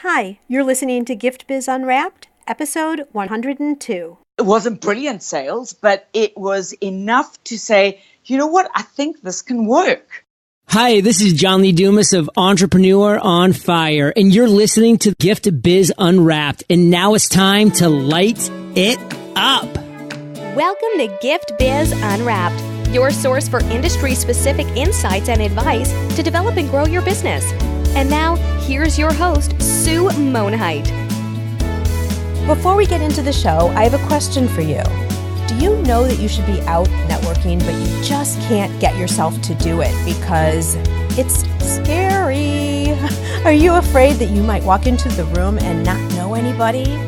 Hi, you're listening to Gift Biz Unwrapped, episode 102. It wasn't brilliant sales, but it was enough to say, you know what, I think this can work. Hi, this is John Lee Dumas of Entrepreneur on Fire, and you're listening to Gift Biz Unwrapped, and now it's time to light it up. Welcome to Gift Biz Unwrapped, your source for industry-specific insights and advice to develop and grow your business. And now, here's your host, Sue Monheit. Before we get into the show, I have a question for you. Do you know that you should be out networking, but you just can't get yourself to do it because it's scary? Are you afraid that you might walk into the room and not know anybody?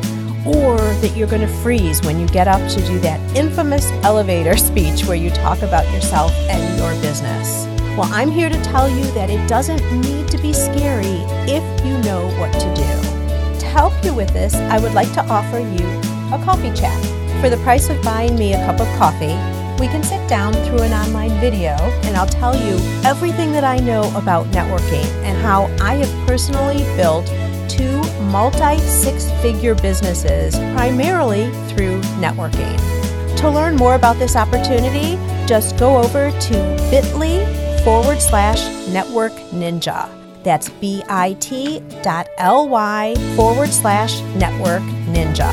Or that you're going to freeze when you get up to do that infamous elevator speech where you talk about yourself and your business? Well, I'm here to tell you that it doesn't need to be scary if you know what to do. To help you with this, I would like to offer you a coffee chat. For the price of buying me a cup of coffee, we can sit down through an online video and I'll tell you everything that I know about networking and how I have personally built 2 multi-six-figure businesses primarily through networking. To learn more about this opportunity, just go over to bit.ly/network ninja. That's bit.ly/network ninja.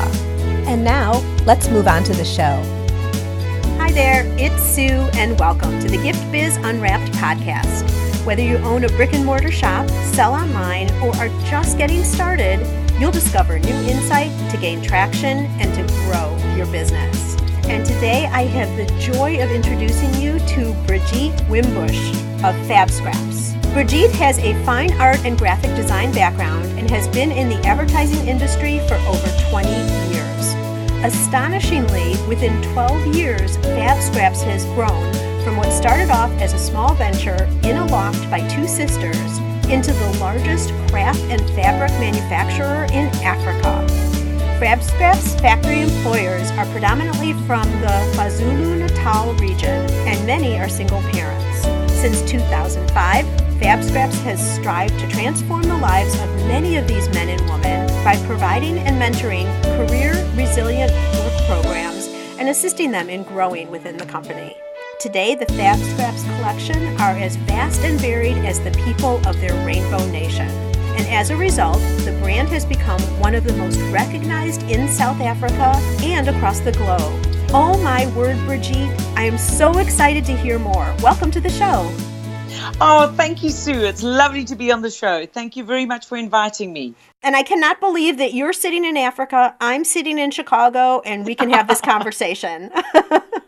And now, let's move on to the show. Hi there, it's Sue, and welcome to the Gift Biz Unwrapped podcast. Whether you own a brick and mortar shop, sell online, or are just getting started, you'll discover new insight to gain traction and to grow your business. And today I have the joy of introducing you to Brigitte Wimbush of Fabscraps. Brigitte has a fine art and graphic design background and has been in the advertising industry for over 20 years. Astonishingly, within 12 years, Fabscraps has grown from what started off as a small venture in a loft by 2 sisters into the largest craft and fabric manufacturer in Africa. Fabscraps factory employers are predominantly from the Kwa-zulu Natal region, and many are single parents. Since 2005, Fabscraps has strived to transform the lives of many of these men and women by providing and mentoring career-resilient work programs and assisting them in growing within the company. Today, the Fabscraps collection are as vast and varied as the people of their Rainbow Nation. And as a result, the brand has become one of the most recognized in South Africa and across the globe. Oh my word, Brigitte, I am so excited to hear more. Welcome to the show. Oh, thank you, Sue. It's lovely to be on the show. Thank you very much for inviting me. And I cannot believe that you're sitting in Africa, I'm sitting in Chicago, and we can have this conversation.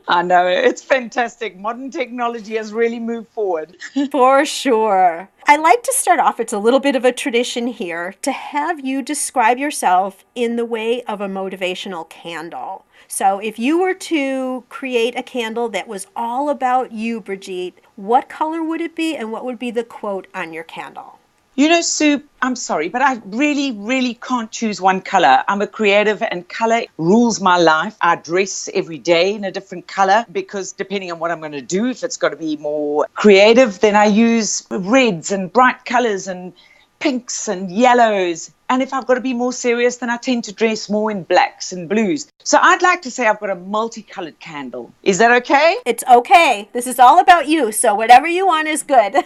I know, it's fantastic. Modern technology has really moved forward. For sure. I like to start off, it's a little bit of a tradition here, to have you describe yourself in the way of a motivational candle. So if you were to create a candle that was all about you, Brigitte, what color would it be and what would be the quote on your candle? You know, Sue, I'm sorry, but I really can't choose one color. I'm a creative and color rules my life. I dress every day in a different color because depending on what I'm going to do, if it's got to be more creative, then I use reds and bright colors and pinks and yellows. And if I've got to be more serious, then I tend to dress more in blacks and blues. So I'd like to say I've got a multicolored candle. Is that okay? It's okay. This is all about you, so whatever you want is good.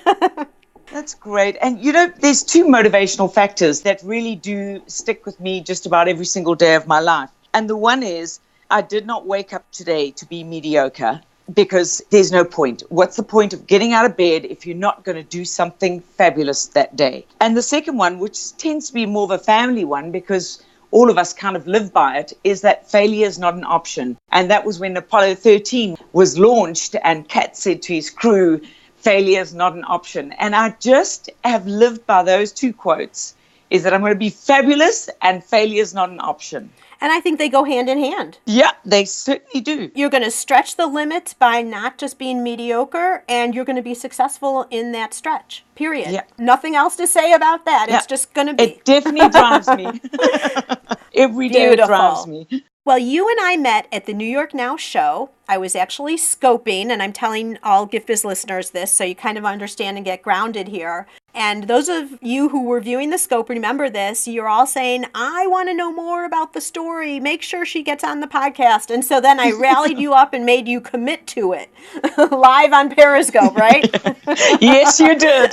That's great. And you know, there's 2 motivational factors that really do stick with me just about every single day of my life. And the one is, I did not wake up today to be mediocre because there's no point. What's the point of getting out of bed if you're not going to do something fabulous that day? And the second one, which tends to be more of a family one because all of us kind of live by it, is that failure is not an option. And that was when Apollo 13 was launched and Cat said to his crew, failure is not an option. And I just have lived by those 2 quotes, is that I'm going to be fabulous and failure is not an option. And I think they go hand in hand. Yeah, they certainly do. You're going to stretch the limits by not just being mediocre, and you're going to be successful in that stretch, period. Yeah. Nothing else to say about that. Yeah. It's just going to be. It definitely drives me. Every day Beautiful. It drives me. Well, you and I met at the New York Now show. I was actually scoping, and I'm telling all Gift Biz listeners this so you kind of understand and get grounded here. And those of you who were viewing the scope, remember this, you're all saying, I want to know more about the story. Make sure she gets on the podcast. And so then I rallied you up and made you commit to it live on Periscope, right? Yes, you did.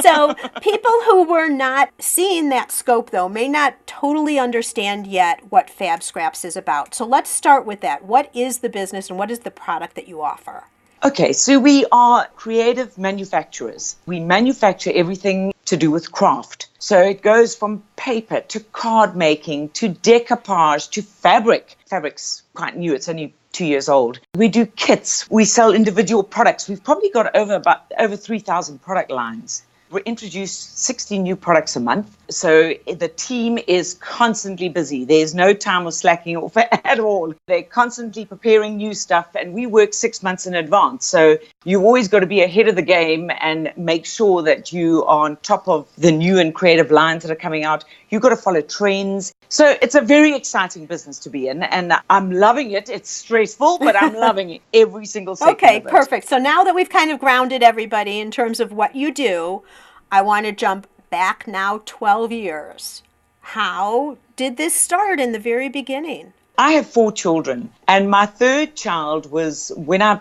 So people who were not seeing that scope, though, may not totally understand yet what Fabscraps is about. So let's start with that. What is the business and what is the product that you offer? Okay, so we are creative manufacturers. We manufacture everything to do with craft. So it goes from paper to card making to decoupage to fabric. Fabric's quite new. It's only 2 years old. We do kits. We sell individual products. We've probably got over 3,000 product lines. We introduce 60 new products a month. So the team is constantly busy. There's no time of slacking off at all. They're constantly preparing new stuff, and we work 6 months in advance. So you've always got to be ahead of the game and make sure that you are on top of the new and creative lines that are coming out. You've got to follow trends. So it's a very exciting business to be in, and I'm loving it. It's stressful, but I'm loving it every single second Okay, of it. perfect. So now that we've kind of grounded everybody in terms of what you do, I want to jump back now 12 years. How did this start in the very beginning? I have 4 children, and my third child was, when I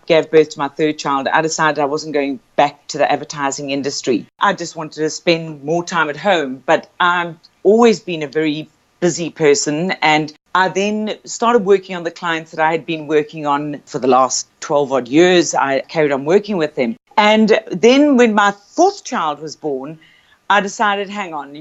gave birth to my third child, I decided I wasn't going back to the advertising industry. I just wanted to spend more time at home, but I've always been a very busy person, and I then started working on the clients that I had been working on for the last 12 odd years. I carried on working with them. And then when my 4th child was born, I decided, hang on,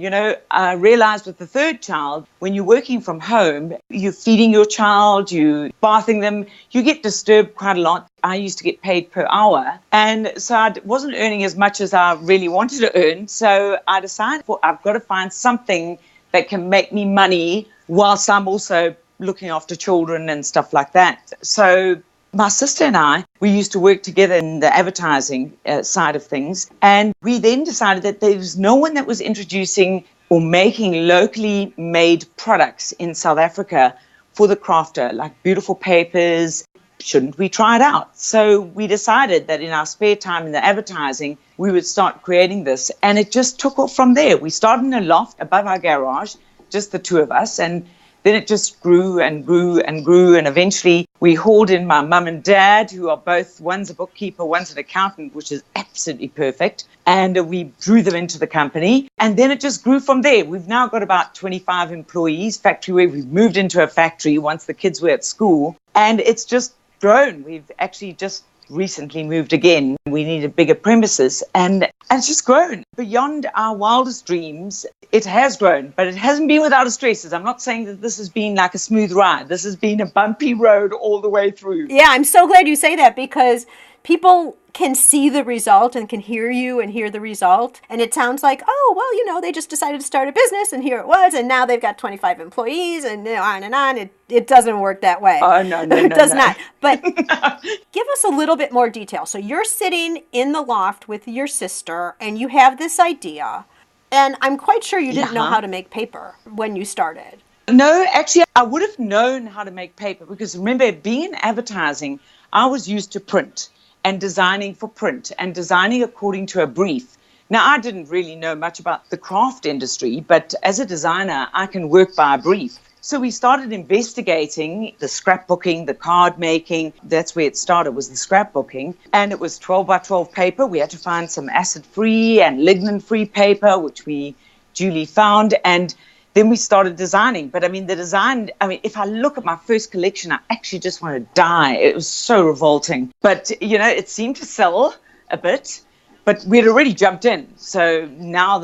I realized with the 3rd child, when you're working from home, you're feeding your child, you're bathing them, you get disturbed quite a lot. I used to get paid per hour. And so I wasn't earning as much as I really wanted to earn. So I decided, well, I've got to find something that can make me money whilst I'm also looking after children and stuff like that. So my sister and I, we used to work together in the advertising side of things. And we then decided that there was no one that was introducing or making locally made products in South Africa for the crafter, like beautiful papers. Shouldn't we try it out? So we decided that in our spare time in the advertising, we would start creating this. And it just took off from there. We started in a loft above our garage, just the 2 of us. And then it just grew and grew and grew. And eventually we hauled in my mum and dad, who are both, one's a bookkeeper, one's an accountant, which is absolutely perfect. And we drew them into the company. And then it just grew from there. We've now got about 25 employees, factory where we've moved into a factory once the kids were at school. And it's just grown. We've actually just recently moved again. We needed bigger premises, and it's just grown beyond our wildest dreams. It has grown, but it hasn't been without its stresses. I'm not saying that this has been like a smooth ride. This has been a bumpy road all the way through. Yeah, I'm so glad you say that, because people can see the result and can hear you and hear the result. And it sounds like, oh, well, they just decided to start a business and here it was. And now they've got 25 employees and on and on. It doesn't work that way. Oh, no. It does not. But give us a little bit more detail. So you're sitting in the loft with your sister and you have this idea. And I'm quite sure you didn't know how to make paper when you started. No, actually, I would have known how to make paper because remember, being in advertising, I was used to print and designing for print and designing according to a brief. Now, I didn't really know much about the craft industry, but as a designer, I can work by a brief. So we started investigating the scrapbooking, the card making. That's where it started, was the scrapbooking. And it was 12 by 12 paper. We had to find some acid-free and lignin-free paper, which we duly found. And then we started designing. But the design, if I look at my first collection, I actually just want to die. It was so revolting. But, it seemed to sell a bit, but we'd already jumped in. So now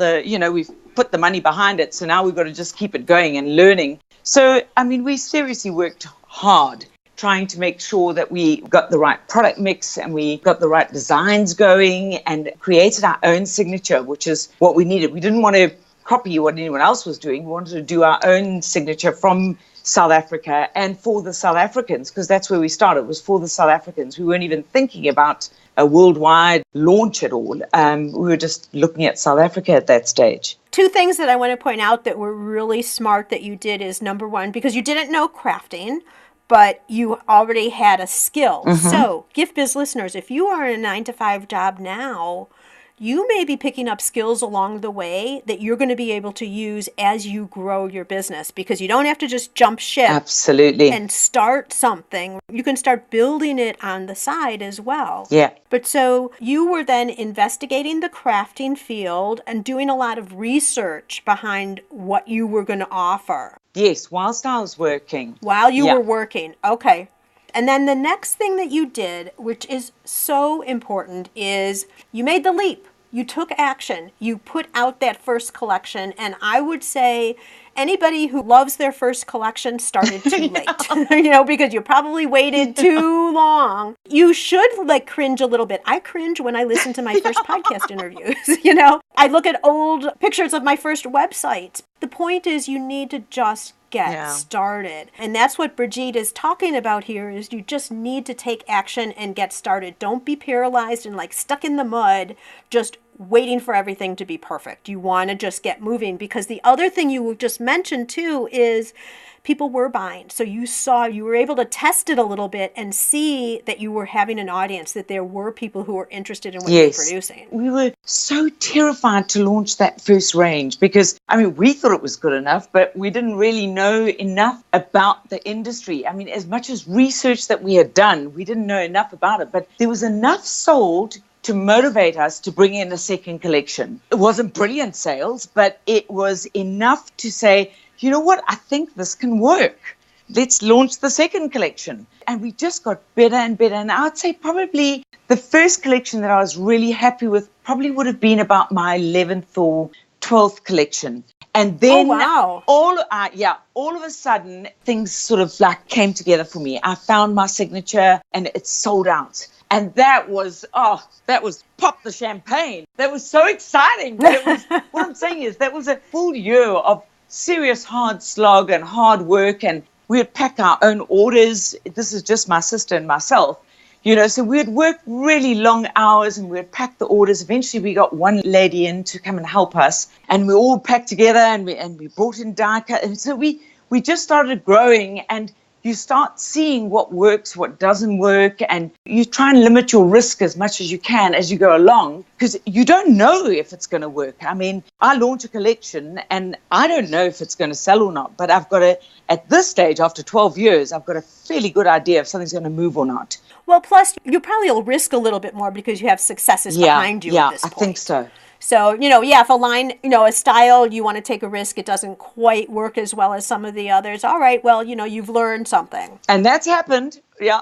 we've put the money behind it. So now we've got to just keep it going and learning. So, we seriously worked hard trying to make sure that we got the right product mix and we got the right designs going and created our own signature, which is what we needed. We didn't want to copy what anyone else was doing. We wanted to do our own signature from South Africa and for the South Africans, because that's where we started, was for the South Africans. We weren't even thinking about a worldwide launch at all. We were just looking at South Africa at that stage. 2 things that I want to point out that were really smart that you did is, number one, because you didn't know crafting, but you already had a skill. So, Gift Biz listeners, if you are in a 9-to-5 job now, you may be picking up skills along the way that you're going to be able to use as you grow your business, because you don't have to just jump ship. Absolutely. And start something. You can start building it on the side as well. Yeah. But so you were then investigating the crafting field and doing a lot of research behind what you were going to offer. Yes, whilst I was working. While you were working. Okay. And then the next thing that you did, which is so important, is you made the leap. You took action. You put out that first collection. And I would say anybody who loves their first collection started too late, because you probably waited too long. You should cringe a little bit. I cringe when I listen to my first podcast interviews, I look at old pictures of my first website. The point is you need to just get started. And that's what Brigitte is talking about here, is you just need to take action and get started. Don't be paralyzed and stuck in the mud, just waiting for everything to be perfect. You want to just get moving, because the other thing you just mentioned too is people were buying. So you were able to test it a little bit and see that you were having an audience, that there were people who were interested in what you were producing. We were so terrified to launch that first range because, we thought it was good enough, but we didn't really know enough about the industry. As much as research that we had done, we didn't know enough about it, but there was enough sold to motivate us to bring in a second collection. It wasn't brilliant sales, but it was enough to say, you know what, I think this can work. Let's launch the second collection. And we just got better and better. And I'd say probably the first collection that I was really happy with probably would have been about my 11th or 12th collection. And then all of a sudden, things sort of came together for me. I found my signature and it sold out. And that was pop the champagne. That was so exciting. But it was, what I'm saying is that was a full year of serious hard slog and hard work, and we would pack our own orders. This is just my sister and myself, so we would work really long hours and we would pack the orders. Eventually we got one lady in to come and help us, and we all packed together and we brought in die cut. And so we just started growing, and you start seeing what works, what doesn't work, and you try and limit your risk as much as you can as you go along, because you don't know if it's going to work. I launch a collection and I don't know if it's going to sell or not, but at this stage, after 12 years, I've got a fairly good idea if something's going to move or not. Well, plus you probably will risk a little bit more because you have successes behind you at this point. Yeah, I think so. So, if a line, a style, you want to take a risk, it doesn't quite work as well as some of the others. All right, well, you've learned something. And that's happened. Yeah,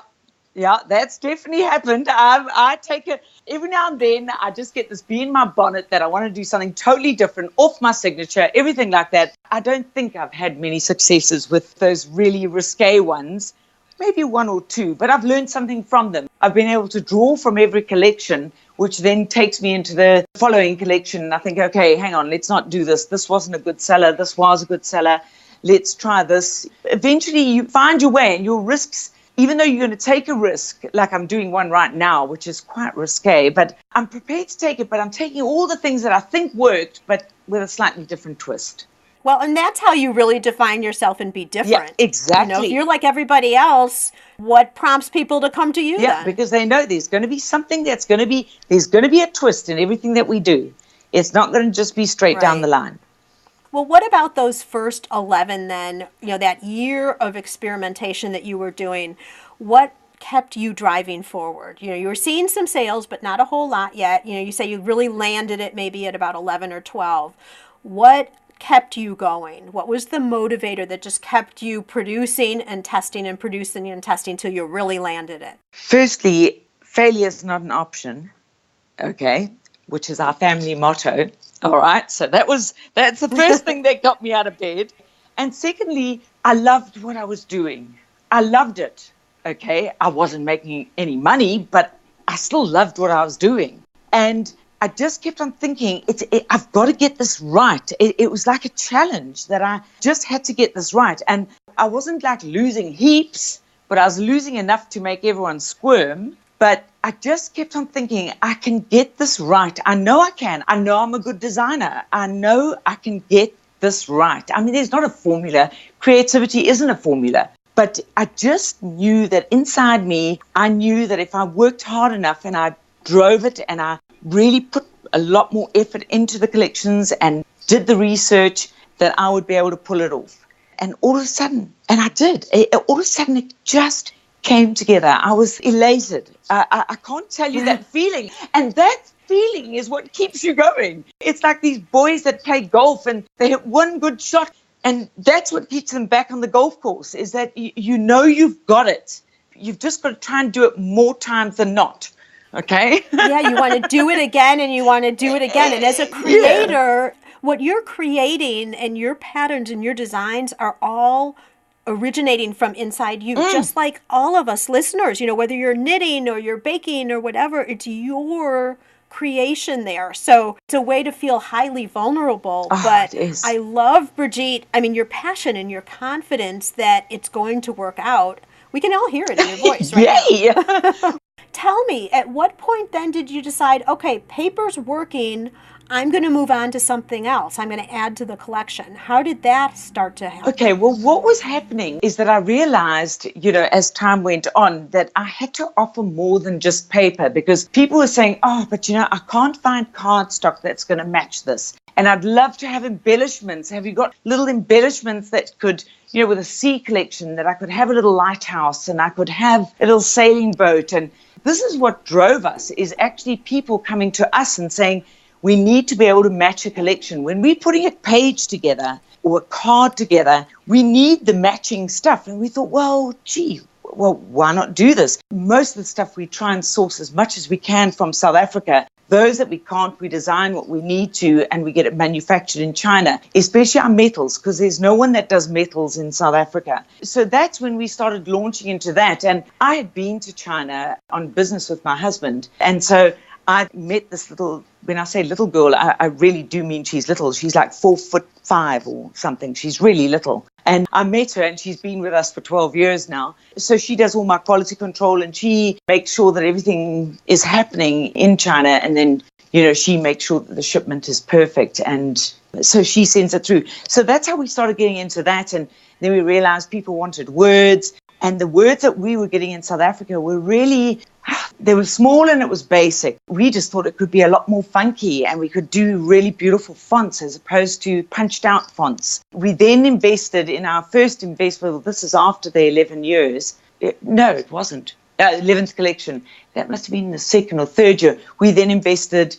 that's definitely happened. I take it every now and then. I just get this bee in my bonnet that I want to do something totally different, off my signature, everything like that. I don't think I've had many successes with those really risque ones. Maybe one or two, but I've learned something from them. I've been able to draw from every collection, which then takes me into the following collection. And I think, okay, hang on, let's not do this. This wasn't a good seller. This was a good seller. Let's try this. Eventually, you find your way, and your risks, even though you're going to take a risk, like I'm doing one right now, which is quite risque, but I'm prepared to take it, but I'm taking all the things that I think worked, but with a slightly different twist. Well, and that's how you really define yourself and be different. Yeah, exactly. If you're like everybody else, what prompts people to come to you then? Because they know there's going to be something there's going to be a twist in everything that we do. It's not going to just be straight down the line. Well, what about those first 11 then, that year of experimentation that you were doing? What kept you driving forward? You were seeing some sales, but not a whole lot yet. You say you really landed it maybe at about 11 or 12. What kept you going? What was the motivator that just kept you producing and testing and producing and testing till you really landed it? Firstly, failure is not an option, okay, which is our family motto. All right, so that's the first thing that got me out of bed. And secondly, I loved what I was doing. I loved it, okay. I wasn't making any money, but I still loved what I was doing. And I just kept on thinking, I've got to get this right. It was like a challenge that I just had to get this right. And I wasn't losing heaps, but I was losing enough to make everyone squirm. But I just kept on thinking, I can get this right. I know I can. I know I'm a good designer. I know I can get this right. There's not a formula. Creativity isn't a formula. But I just knew that inside me, I knew that if I worked hard enough and I drove it and I really put a lot more effort into the collections and did the research, that I would be able to pull it off. And all of a sudden, and I did, all of a sudden it just came together. I was elated. I can't tell you that feeling. And that feeling is what keeps you going. It's like these boys that play golf and they hit one good shot. And that's what keeps them back on the golf course, is that you know you've got it. You've just got to try and do it more times than not. Okay? Yeah, you want to do it again and you want to do it again. And as a creator, what you're creating and your patterns and your designs are all originating from inside you, just like all of us listeners, whether you're knitting or you're baking or whatever, it's your creation there. So it's a way to feel highly vulnerable. But I love, Brigitte, your passion and your confidence that it's going to work out. We can all hear it in your voice right now. Tell me, at what point then did you decide, okay, paper's working, I'm going to move on to something else. I'm going to add to the collection. How did that start to happen? Okay, well, what was happening is that I realized, as time went on, that I had to offer more than just paper, because people were saying, but I can't find cardstock that's going to match this. And I'd love to have embellishments. Have you got little embellishments that could, with a sea collection, that I could have a little lighthouse and I could have a little sailing boat? And this is what drove us, is actually people coming to us and saying, we need to be able to match a collection. When we're putting a page together or a card together, we need the matching stuff. And we thought, well, why not do this? Most of the stuff we try and source as much as we can from South Africa. Those that we can't, we design what we need to, and we get it manufactured in China, especially our metals, because there's no one that does metals in South Africa. So that's when we started launching into that. And I had been to China on business with my husband. And so I met this little, when I say little girl, I really do mean she's little. She's like 4'5" or something. She's really little. And I met her, and she's been with us for 12 years now. So she does all my quality control, and she makes sure that everything is happening in China. And then, she makes sure that the shipment is perfect. And so she sends it through. So that's how we started getting into that. And then we realized people wanted words. And the words that we were getting in South Africa were really, they were small and it was basic. We just thought it could be a lot more funky, and we could do really beautiful fonts as opposed to punched out fonts. We then invested in our first investment. Well, this is after the 11 years. No, it wasn't. 11th collection. That must have been the second or third year. We then invested,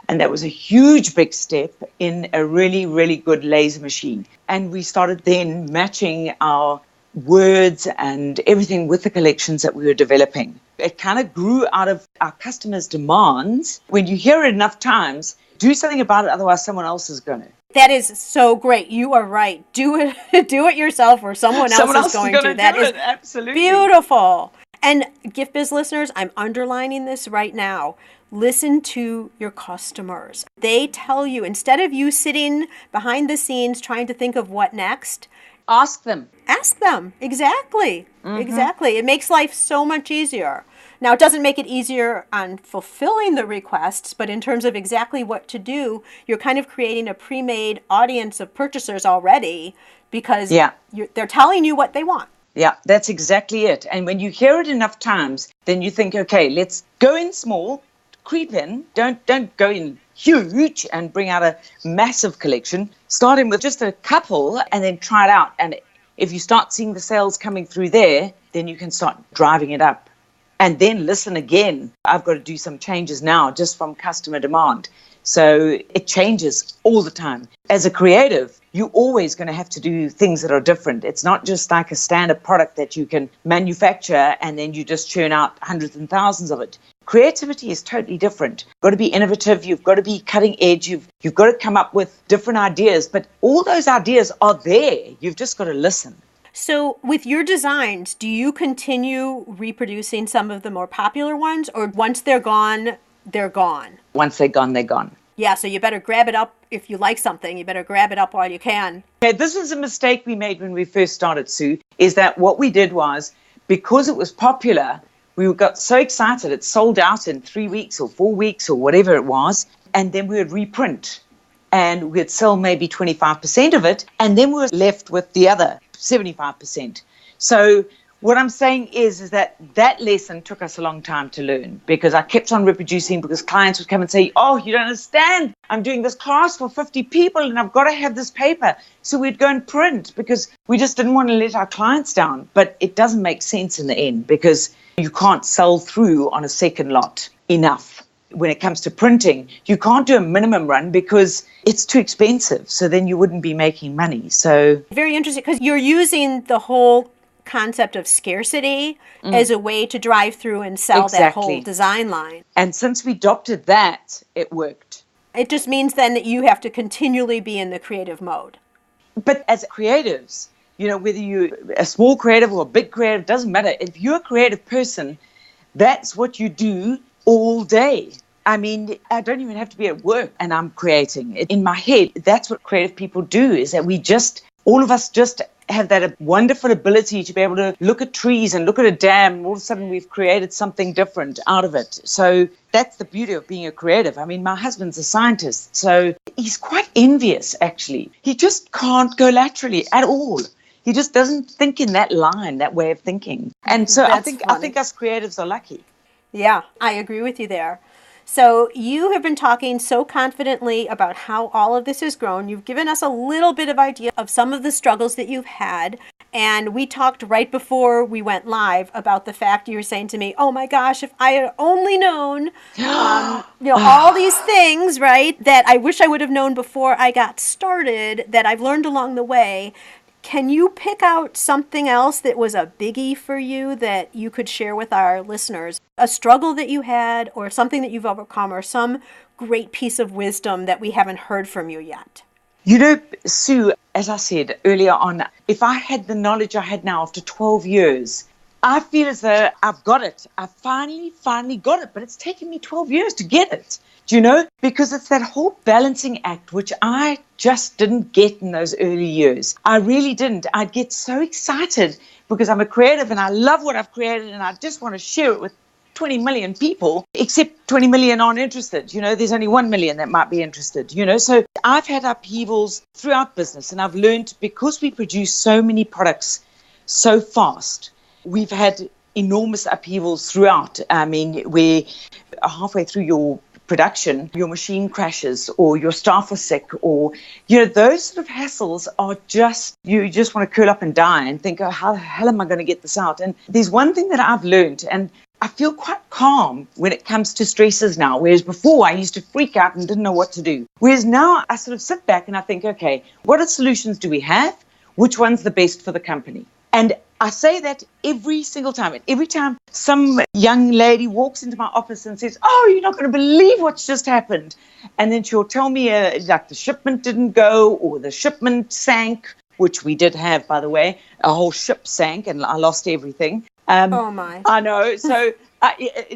and that was a huge, big step, in a really, really good laser machine. And we started then matching our words and everything with the collections that we were developing. It kind of grew out of our customers' demands. When you hear it enough times, do something about it, otherwise someone else is going to. That is so great. You are right. Do it yourself, or someone else is going to. That is absolutely beautiful. And Gift Biz listeners, I'm underlining this right now. Listen to your customers. They tell you, instead of you sitting behind the scenes trying to think of what next, ask them. Ask them. Exactly. Exactly. It makes life so much easier. Now, it doesn't make it easier on fulfilling the requests, but in terms of exactly what to do, you're kind of creating a pre-made audience of purchasers already, because they're telling you what they want. Yeah, that's exactly it. And when you hear it enough times, then you think, okay, let's go in small, creep in, don't go in huge and bring out a massive collection. Start in with just a couple and then try it out. And if you start seeing the sales coming through there, then you can start driving it up. And then listen again. I've got to do some changes now just from customer demand. So it changes all the time. As a creative, you're always going to have to do things that are different. It's not just like a standard product that you can manufacture and then you just churn out hundreds and thousands of it. Creativity is totally different. You've got to be innovative. You've got to be cutting edge. You've got to come up with different ideas. But all those ideas are there. You've just got to listen. So with your designs, do you continue reproducing some of the more popular ones, or once they're gone, they're gone? Once they're gone, they're gone. Yeah, so you better grab it up. If you like something, you better grab it up while you can. Okay, this is a mistake we made when we first started, Sue, is that what we did was, because it was popular, we got so excited it sold out in 3 weeks or 4 weeks or whatever it was, and then we would reprint and we'd sell maybe 25% of it, and then we were left with the other 75%. So What I'm saying is that lesson took us a long time to learn, because I kept on reproducing, because clients would come and say, oh, you don't understand. I'm doing this class for 50 people and I've got to have this paper. So we'd go and print, because we just didn't want to let our clients down. But it doesn't make sense in the end, because you can't sell through on a second lot enough. When it comes to printing, you can't do a minimum run because it's too expensive. So then you wouldn't be making money. So very interesting, because you're using the whole concept of scarcity as a way to drive through and sell that whole design line. And since we adopted that, it worked. It just means then that you have to continually be in the creative mode. But as creatives, whether you're a small creative or a big creative, doesn't matter. If you're a creative person, that's what you do all day. I mean, I don't even have to be at work and I'm creating. In my head, that's what creative people do, is that all of us just have that wonderful ability to be able to look at trees and look at a dam, and all of a sudden we've created something different out of it. So that's the beauty of being a creative. I mean, my husband's a scientist, so he's quite envious, actually. He just can't go laterally at all. He just doesn't think in that line, that way of thinking. And so I think us creatives are lucky. Yeah, I agree with you there. So you have been talking so confidently about how all of this has grown. You've given us a little bit of idea of some of the struggles that you've had. And we talked right before we went live about the fact you were saying to me, oh my gosh, if I had only known, all these things, right, that I wish I would have known before I got started, that I've learned along the way. Can you pick out something else that was a biggie for you that you could share with our listeners? A struggle that you had, or something that you've overcome, or some great piece of wisdom that we haven't heard from you yet? Sue, as I said earlier on, if I had the knowledge I had now after 12 years, I feel as though I've got it. I finally got it, but it's taken me 12 years to get it. Do you know? Because it's that whole balancing act, which I just didn't get in those early years. I really didn't. I'd get so excited because I'm a creative and I love what I've created and I just want to share it with 20 million people, except 20 million aren't interested. There's only 1 million that might be interested, So I've had upheavals throughout business, and I've learned, because we produce so many products so fast, we've had enormous upheavals throughout. I mean, we're halfway through your production, your machine crashes or your staff are sick, or, those sort of hassles are you just want to curl up and die and think, oh, how the hell am I going to get this out? And there's one thing that I've learned, and I feel quite calm when it comes to stresses now, whereas before I used to freak out and didn't know what to do. Whereas now I sort of sit back and I think, okay, what solutions do we have? Which one's the best for the company? And I say that every single time. Every time some young lady walks into my office and says, oh, you're not going to believe what's just happened. And then she'll tell me like the shipment didn't go, or the shipment sank, which we did have, by the way. A whole ship sank and I lost everything. Oh, my. I know. So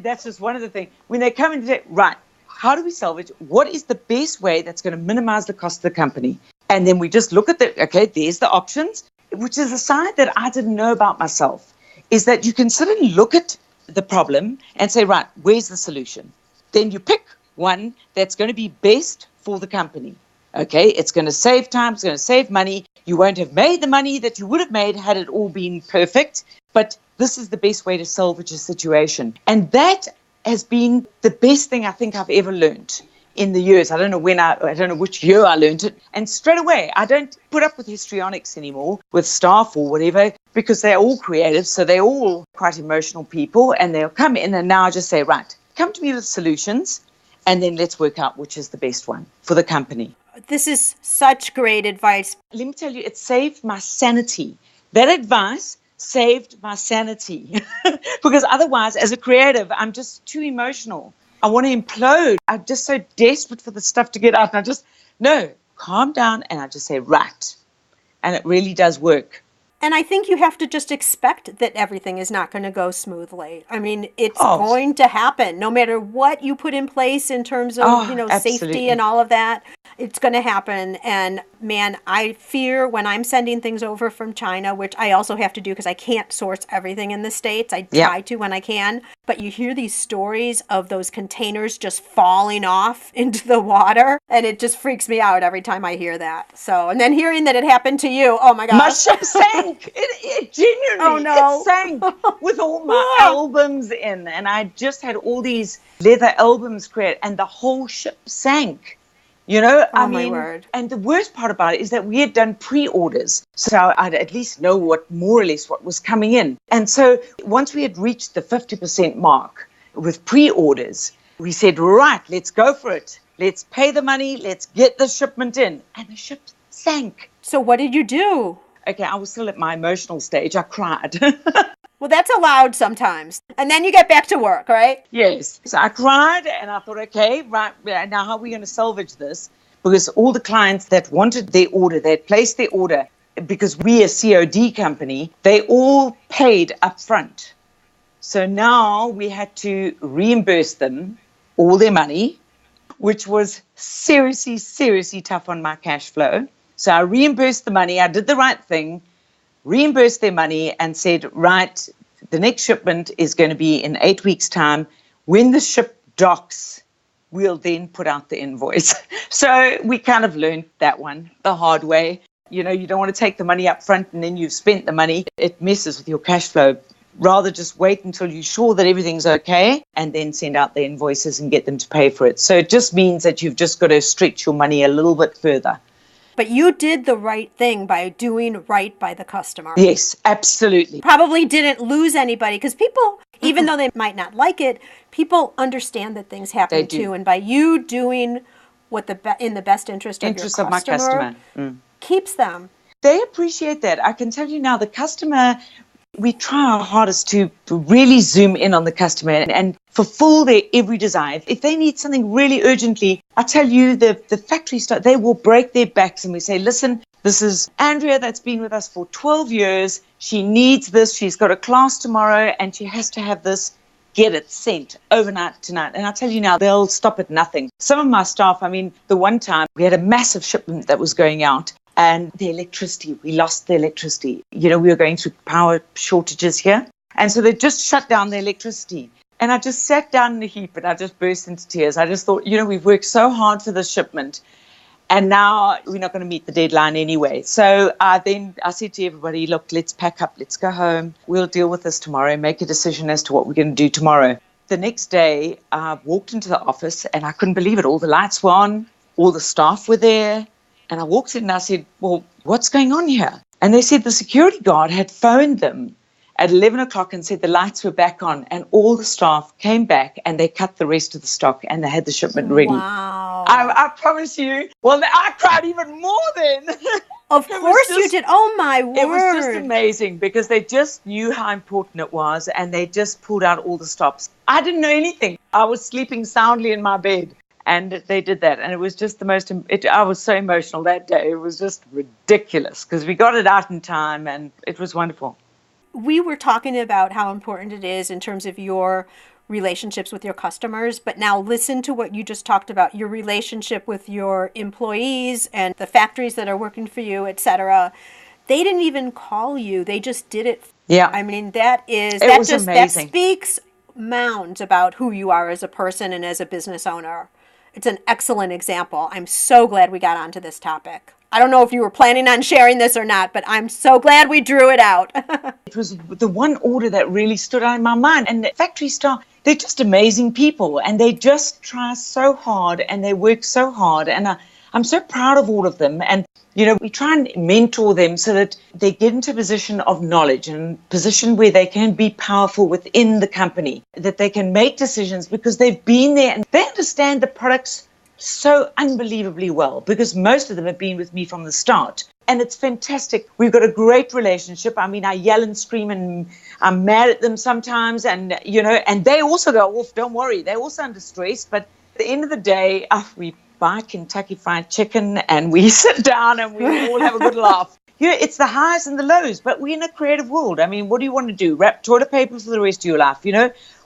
that's just one of the things. When they come and say, right, how do we salvage? What is the best way that's going to minimize the cost of the company? And then we just look at there's the options, which is a side that I didn't know about myself, is that you can sort of look at the problem and say, right, where's the solution? Then you pick one that's going to be best for the company. Okay, it's going to save time, it's going to save money. You won't have made the money that you would have made had it all been perfect, but this is the best way to salvage a situation. And that has been the best thing I think I've ever learned in the years. I don't know which year I learned it. And straight away, I don't put up with histrionics anymore with staff or whatever, because they're all creative. So they're all quite emotional people, and they'll come in and now I just say, right, come to me with solutions and then let's work out which is the best one for the company. This is such great advice. Let me tell you, it saved my sanity. That advice saved my sanity because otherwise, as a creative, I'm just too emotional. I want to implode. I'm just so desperate for the stuff to get out. And I just, no, calm down. And I just say, right. And it really does work. And I think you have to just expect that everything is not going to go smoothly. I mean, it's going to happen no matter what you put in place in terms of, safety and all of that. It's going to happen. And man, I fear when I'm sending things over from China, which I also have to do because I can't source everything in the States. I try to when I can. But you hear these stories of those containers just falling off into the water, and it just freaks me out every time I hear that. So, and then hearing that it happened to you, oh my gosh. My ship sank. It genuinely, it sank with all my albums in. And I just had all these leather albums created, and the whole ship sank. My word. And the worst part about it is that we had done pre-orders. So I'd at least know more or less what was coming in. And so once we had reached the 50% mark with pre-orders, we said, right, let's go for it. Let's pay the money. Let's get the shipment in. And the ship sank. So what did you do? Okay, I was still at my emotional stage. I cried. Well, that's allowed sometimes. And then you get back to work, right? Yes. So I cried and I thought, okay, right, now how are we going to salvage this? Because all the clients that wanted their order, they had placed their order, because we a COD company, they all paid up front. So now we had to reimburse them all their money, which was seriously, seriously tough on my cash flow. So I reimbursed the money. I did the right thing, reimbursed their money and said, right, the next shipment is going to be in 8 weeks' time. When the ship docks, we'll then put out the invoice. So we kind of learned that one the hard way. You don't want to take the money up front and then you've spent the money. It messes with your cash flow. Rather just wait until you're sure that everything's okay and then send out the invoices and get them to pay for it. So it just means that you've just got to stretch your money a little bit further. But you did the right thing by doing right by the customer. Yes, absolutely. Probably didn't lose anybody, because people, even though they might not like it, people understand that things happen too. And by you doing what in the best interest of your customer, of my customer. Keeps them. They appreciate that. I can tell you now, the customer, we try our hardest to really zoom in on the customer and fulfill their every desire. If they need something really urgently, I tell you, the factory staff, they will break their backs and we say, listen, this is Andrea that's been with us for 12 years. She needs this. She's got a class tomorrow and she has to have this. Get it sent overnight tonight. And I tell you now, they'll stop at nothing. Some of my staff, the one time we had a massive shipment that was going out. And the electricity, we lost the electricity. We were going through power shortages here. And so they just shut down the electricity. And I just sat down in a heap and I just burst into tears. I just thought, we've worked so hard for this shipment. And now we're not going to meet the deadline anyway. So I said to everybody, look, let's pack up, let's go home. We'll deal with this tomorrow, make a decision as to what we're going to do tomorrow. The next day, I walked into the office and I couldn't believe it. All the lights were on, all the staff were there. And I walked in and I said, well, what's going on here? And they said the security guard had phoned them at 11 o'clock and said the lights were back on. And all the staff came back and they cut the rest of the stock and they had the shipment ready. Wow. I promise you. Well, I cried even more then. Of course you did. Oh, my word. It was just amazing because they just knew how important it was and they just pulled out all the stops. I didn't know anything. I was sleeping soundly in my bed. And they did that. And it was just I was so emotional that day. It was just ridiculous because we got it out in time and it was wonderful. We were talking about how important it is in terms of your relationships with your customers. But now listen to what you just talked about, your relationship with your employees and the factories that are working for you, etc. They didn't even call you. They just did it. Yeah. That amazing. That speaks mounds about who you are as a person and as a business owner. It's an excellent example. I'm so glad we got onto this topic. I don't know if you were planning on sharing this or not, but I'm so glad we drew it out. It was the one order that really stood out in my mind. And the factory staff, they're just amazing people. And they just try so hard and they work so hard. And I'm so proud of all of them. And, we try and mentor them so that they get into a position of knowledge and position where they can be powerful within the company, that they can make decisions because they've been there and they understand the products so unbelievably well because most of them have been with me from the start. And it's fantastic. We've got a great relationship. I yell and scream and I'm mad at them sometimes. And, and they also go off, don't worry. They're also under stress. But at the end of the day, we buy Kentucky Fried Chicken and we sit down and we all have a good laugh. It's the highs and the lows, but we're in a creative world. What do you want to do? Wrap toilet paper for the rest of your life,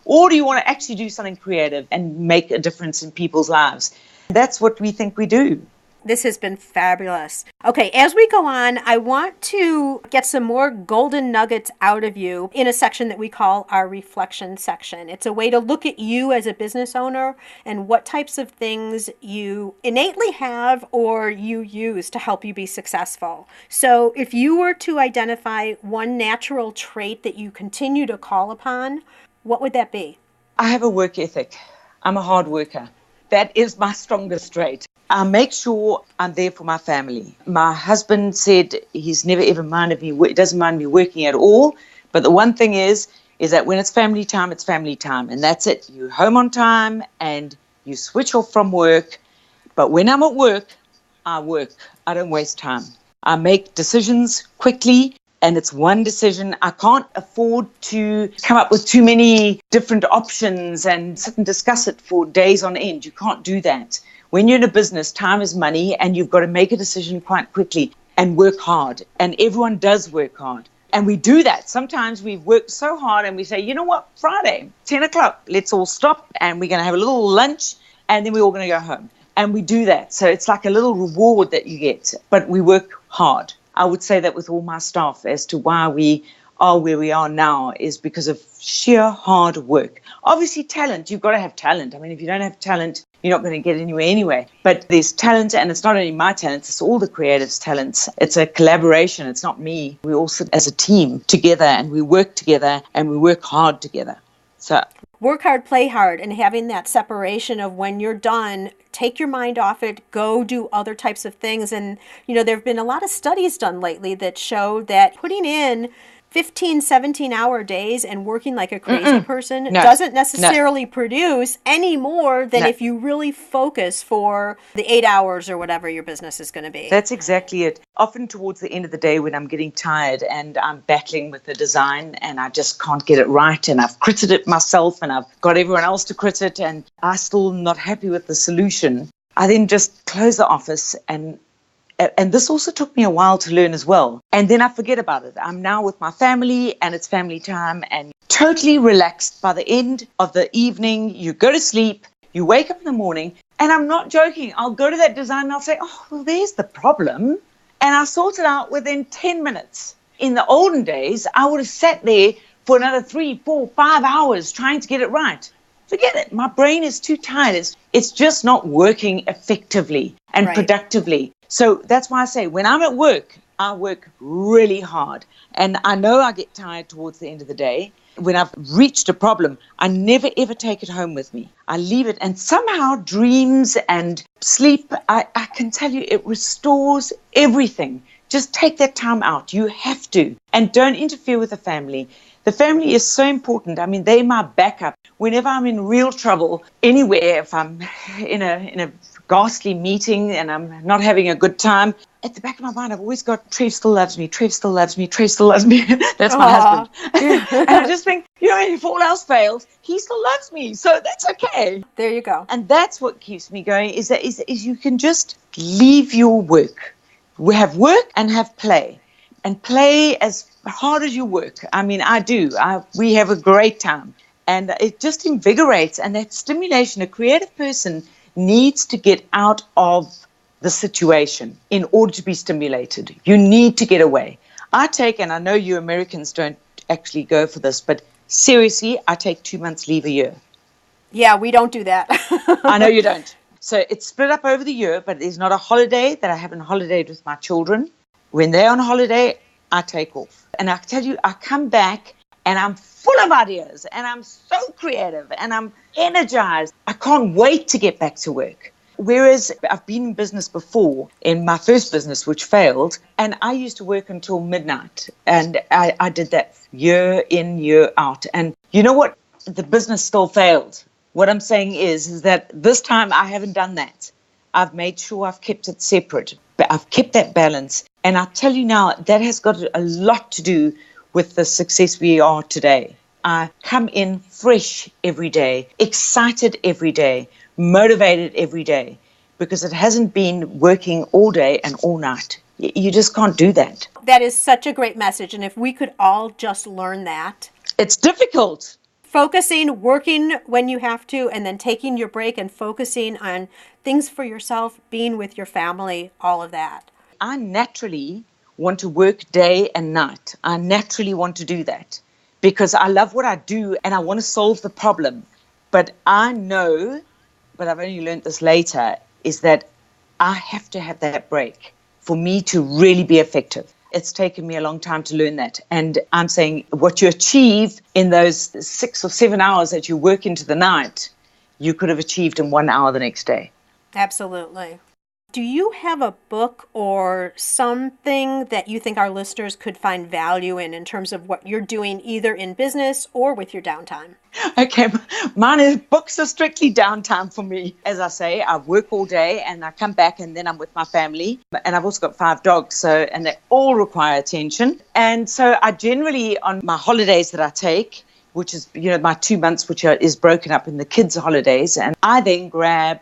Or do you want to actually do something creative and make a difference in people's lives? That's what we think we do. This has been fabulous. Okay, as we go on, I want to get some more golden nuggets out of you in a section that we call our reflection section. It's a way to look at you as a business owner and what types of things you innately have or you use to help you be successful. So if you were to identify one natural trait that you continue to call upon, what would that be? I have a work ethic. I'm a hard worker. That is my strongest trait. I make sure I'm there for my family. My husband said he's never ever minded me, doesn't mind me working at all. But the one thing is that when it's family time, it's family time. And that's it. You're home on time and you switch off from work. But when I'm at work, I work. I don't waste time. I make decisions quickly. And it's one decision. I can't afford to come up with too many different options and sit and discuss it for days on end. You can't do that. When you're in a business, time is money, and you've got to make a decision quite quickly and work hard. And everyone does work hard. And we do that. Sometimes we've worked so hard and we say, you know what, Friday, 10 o'clock, let's all stop and we're going to have a little lunch and then we're all going to go home. And we do that. So it's like a little reward that you get, but we work hard. I would say that with all my staff as to why we are where we are now is because of sheer hard work. Obviously, talent. You've got to have talent. I mean, if you don't have talent, you're not going to get anywhere anyway. But there's talent, and it's not only my talents, it's all the creatives' talents. It's a collaboration. It's not me. We all sit as a team together, and we work together, and we work hard together. So work hard, play hard, and having that separation of when you're done, take your mind off it, go do other types of things. And, you know, there have been a lot of studies done lately that show that putting in 15, 17-hour days and working like a crazy person doesn't necessarily produce any more than if you really focus for the 8 hours or whatever your business is going to be. That's exactly it. Often towards the end of the day when I'm getting tired and I'm battling with the design and I just can't get it right and I've critted it myself and I've got everyone else to crit it and I'm still not happy with the solution, I then just close the office and this also took me a while to learn as well. And then I forget about it. I'm now with my family and it's family time and totally relaxed. By the end of the evening, you go to sleep, you wake up in the morning, and I'm not joking. I'll go to that design and I'll say, oh, well, there's the problem. And I'll sort it out within 10 minutes. In the olden days, I would have sat there for another 3, 4, 5 hours trying to get it right. Forget it. My brain is too tired. It's just not working effectively and productively. So that's why I say when I'm at work, I work really hard. And I know I get tired towards the end of the day. When I've reached a problem, I never, ever take it home with me. I leave it. And somehow dreams and sleep, I can tell you, it restores everything. Just take that time out. You have to. And don't interfere with the family. The family is so important. I mean, they're my backup. Whenever I'm in real trouble, anywhere, if I'm in a ghastly meeting and I'm not having a good time, at the back of my mind, I've always got, Trev still loves me, Trev still loves me, Trev still loves me. That's my husband. And I just think, you know, if all else fails, he still loves me. So that's okay. There you go. And that's what keeps me going is you can just leave your work. We have work and have play. And play as hard as you work. I mean, I do. We have a great time. And it just invigorates. And that stimulation, a creative person needs to get out of the situation in order to be stimulated. You need to get away. And I know you Americans don't actually go for this, but seriously, I take 2 months leave a year. Yeah, we don't do that. I know you don't. So it's split up over the year, but there's not a holiday that I haven't holidayed with my children. When they're on holiday, I take off. And I tell you, I come back and I'm full of ideas and I'm so creative and I'm energized. I can't wait to get back to work. Whereas I've been in business before, in my first business, which failed, and I used to work until midnight. And I did that year in, year out. And you know what? The business still failed. What I'm saying is that this time I haven't done that. I've made sure I've kept it separate. But I've kept that balance. And I tell you now, that has got a lot to do with the success we are today. I come in fresh every day, excited every day, motivated every day, because it hasn't been working all day and all night. You just can't do that. That is such a great message. And if we could all just learn that. It's difficult. focusing, working when you have to, and then taking your break and focusing on things for yourself, being with your family, all of that. I naturally want to work day and night. I naturally want to do that because I love what I do and I want to solve the problem. But I know, but I've only learned this later, is that I have to have that break for me to really be effective. It's taken me a long time to learn that. And I'm saying what you achieve in those 6 or 7 hours that you work into the night, you could have achieved in 1 hour the next day. Absolutely. Do you have a book or something that you think our listeners could find value in terms of what you're doing either in business or with your downtime? Okay, mine is books are strictly downtime for me. As I say, I work all day and I come back and then I'm with my family. And I've also got 5 dogs, and they all require attention. And so I generally, on my holidays that I take, which is, my 2 months, which is broken up in the kids' holidays, and I then grab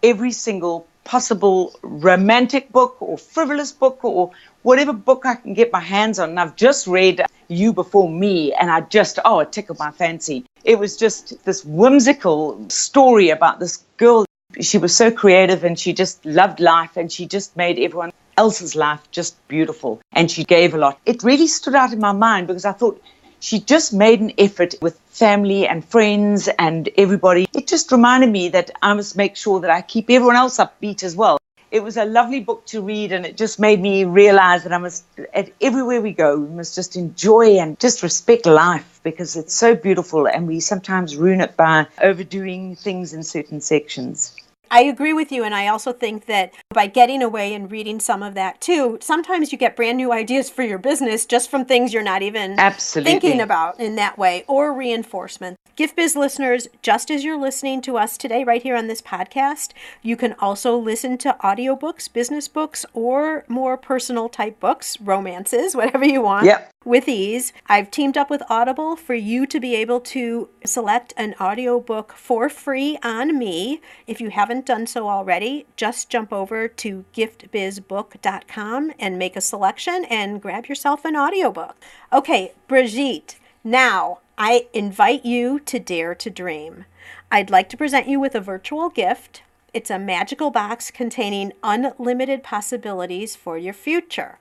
every single possible romantic book or frivolous book or whatever book I can get my hands on. And I've just read You Before Me, and it tickled my fancy. It was just this whimsical story about this girl. She was so creative and she just loved life and she just made everyone else's life just beautiful. And she gave a lot. It really stood out in my mind because I thought she just made an effort with family and friends and everybody. It just reminded me that I must make sure that I keep everyone else upbeat as well. It was a lovely book to read, and it just made me realize that everywhere we go, we must just enjoy and just respect life because it's so beautiful and we sometimes ruin it by overdoing things in certain sections. I agree with you, and I also think that by getting away and reading some of that too, sometimes you get brand new ideas for your business just from things you're not even thinking about in that way, or reinforcement. Gift Biz listeners, just as you're listening to us today right here on this podcast, you can also listen to audiobooks, business books, or more personal type books, romances, whatever you want. Yep. With ease. I've teamed up with Audible for you to be able to select an audiobook for free on me. If you haven't done so already, just jump over to giftbizbook.com and make a selection and grab yourself an audiobook. Okay, Brigitte, now I invite you to dare to dream. I'd like to present you with a virtual gift. It's a magical box containing unlimited possibilities for your future.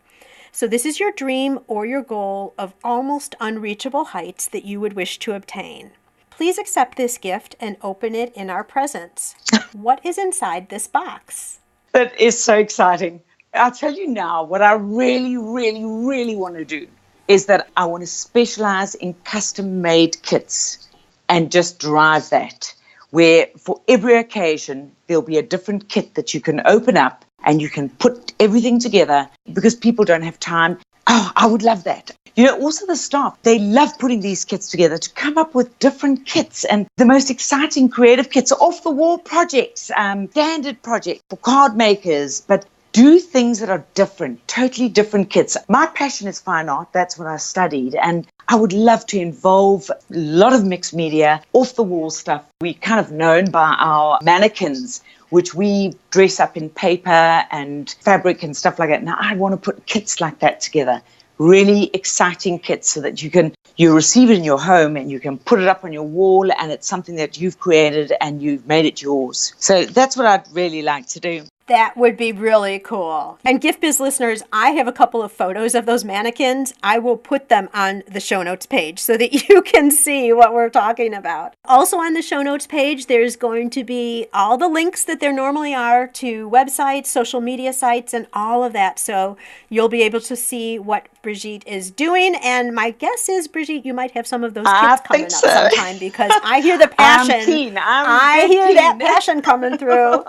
So this is your dream or your goal of almost unreachable heights that you would wish to obtain. Please accept this gift and open it in our presence. What is inside this box? That is so exciting. I'll tell you now, what I really, really, really want to do is that I want to specialize in custom-made kits and just drive that, where for every occasion, there'll be a different kit that you can open up and you can put everything together because people don't have time. Oh, I would love that. Also the staff, they love putting these kits together to come up with different kits and the most exciting creative kits, off-the-wall projects, standard projects for card makers, but do things that are different, totally different kits. My passion is fine art. That's what I studied. And I would love to involve a lot of mixed media, off-the-wall stuff. We're kind of known by our mannequins, which we dress up in paper and fabric and stuff like that. Now, I want to put kits like that together, really exciting kits so that you receive it in your home and you can put it up on your wall and it's something that you've created and you've made it yours. So that's what I'd really like to do. That would be really cool. And Gift Biz listeners, I have a couple of photos of those mannequins. I will put them on the show notes page so that you can see what we're talking about. Also on the show notes page, there's going to be all the links that there normally are to websites, social media sites, and all of that. So you'll be able to see what Brigitte is doing. And my guess is, Brigitte, you might have some of those kits coming up sometime because I hear the passion. I'm keen. I hear that passion coming through.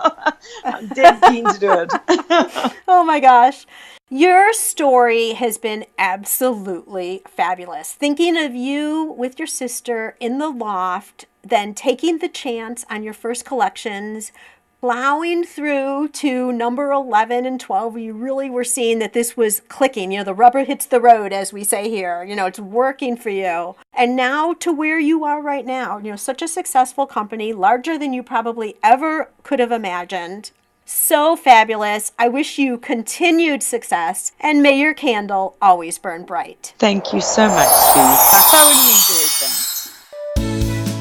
I'm dead keen to do it. Oh my gosh. Your story has been absolutely fabulous. Thinking of you with your sister in the loft, then taking the chance on your first collections, plowing through to number 11 and 12, where you really were seeing that this was clicking. The rubber hits the road, as we say here. It's working for you. And now to where you are right now, such a successful company, larger than you probably ever could have imagined. So fabulous. I wish you continued success, and may your candle always burn bright. Thank you so much, Sue. I thoroughly enjoyed that.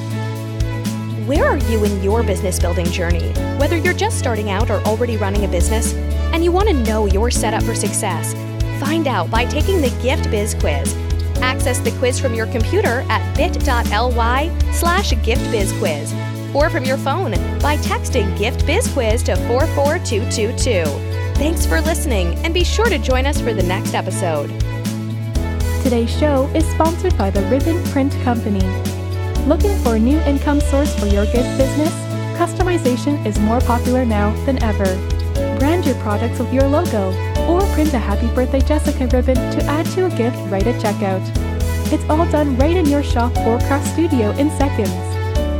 Where are you in your business building journey? Whether you're just starting out or already running a business, and you want to know you're set up for success, find out by taking the Gift Biz quiz. Access the quiz from your computer at bit.ly/giftbizquiz or from your phone by texting Gift Biz Quiz to 44222. Thanks for listening, and be sure to join us for the next episode. Today's show is sponsored by the Ribbon Print Company. Looking for a new income source for your gift business? Customization is more popular now than ever. Brand your products with your logo, or print a Happy Birthday Jessica ribbon to add to a gift right at checkout. It's all done right in your shop or craft studio in seconds.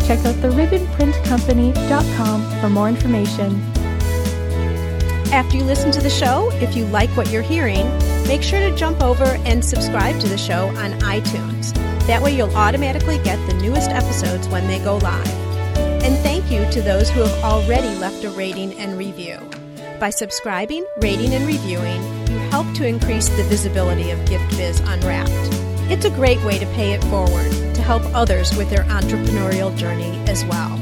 Check out theribbonprintcompany.com for more information. After you listen to the show, if you like what you're hearing, make sure to jump over and subscribe to the show on iTunes. That way you'll automatically get the newest episodes when they go live. And thank you to those who have already left a rating and review. By subscribing, rating, and reviewing, you help to increase the visibility of Gift Biz Unwrapped. It's a great way to pay it forward to help others with their entrepreneurial journey as well.